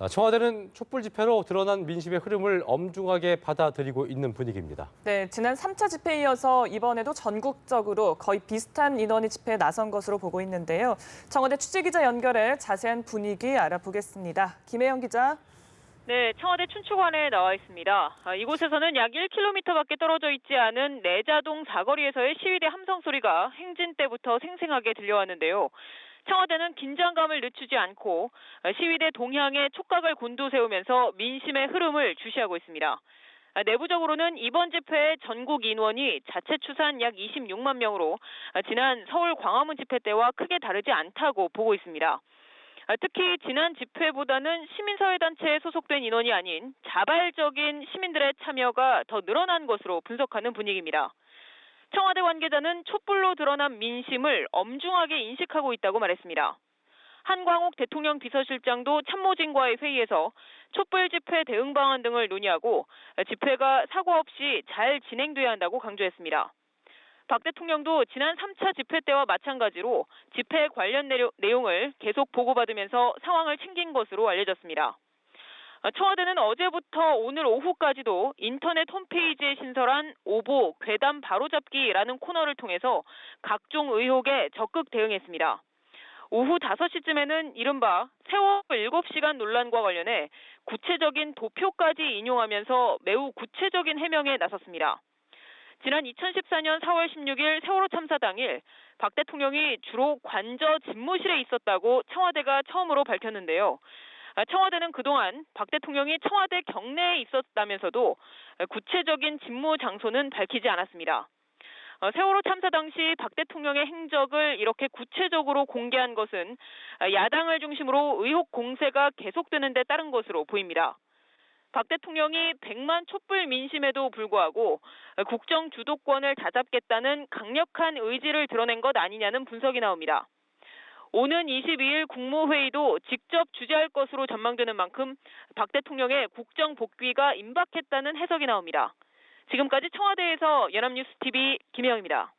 청와대는 촛불 집회로 드러난 민심의 흐름을 엄중하게 받아들이고 있는 분위기입니다. 네, 지난 3차 집회에 이어서 이번에도 전국적으로 거의 비슷한 인원이 집회에 나선 것으로 보고 있는데요. 청와대 취재기자 연결해 자세한 분위기 알아보겠습니다. 김혜영 기자. 네, 청와대 춘추관에 나와 있습니다. 이곳에서는 약 1km밖에 떨어져 있지 않은 내자동 사거리에서의 시위대 함성 소리가 행진 때부터 생생하게 들려왔는데요. 청와대는 긴장감을 늦추지 않고 시위대 동향에 촉각을 곤두세우면서 민심의 흐름을 주시하고 있습니다. 내부적으로는 이번 집회의 전국 인원이 자체 추산 약 26만 명으로 지난 서울 광화문 집회 때와 크게 다르지 않다고 보고 있습니다. 특히 지난 집회보다는 시민사회단체에 소속된 인원이 아닌 자발적인 시민들의 참여가 더 늘어난 것으로 분석하는 분위기입니다. 청와대 관계자는 촛불로 드러난 민심을 엄중하게 인식하고 있다고 말했습니다. 한광욱 대통령 비서실장도 참모진과의 회의에서 촛불 집회 대응 방안 등을 논의하고 집회가 사고 없이 잘 진행돼야 한다고 강조했습니다. 박 대통령도 지난 3차 집회 때와 마찬가지로 집회 관련 내용을 계속 보고받으면서 상황을 챙긴 것으로 알려졌습니다. 청와대는 어제부터 오늘 오후까지도 인터넷 홈페이지에 신설한 오보, 괴담 바로잡기라는 코너를 통해서 각종 의혹에 적극 대응했습니다. 오후 5시쯤에는 이른바 세월 7시간 논란과 관련해 구체적인 도표까지 인용하면서 매우 구체적인 해명에 나섰습니다. 지난 2014년 4월 16일 세월호 참사 당일 박 대통령이 주로 관저 집무실에 있었다고 청와대가 처음으로 밝혔는데요. 청와대는 그동안 박 대통령이 청와대 경내에 있었다면서도 구체적인 집무 장소는 밝히지 않았습니다. 세월호 참사 당시 박 대통령의 행적을 이렇게 구체적으로 공개한 것은 야당을 중심으로 의혹 공세가 계속되는 데 따른 것으로 보입니다. 박 대통령이 100만 촛불 민심에도 불구하고 국정 주도권을 다잡겠다는 강력한 의지를 드러낸 것 아니냐는 분석이 나옵니다. 오는 22일 국무회의도 직접 주재할 것으로 전망되는 만큼 박 대통령의 국정 복귀가 임박했다는 해석이 나옵니다. 지금까지 청와대에서 연합뉴스TV 김혜영입니다.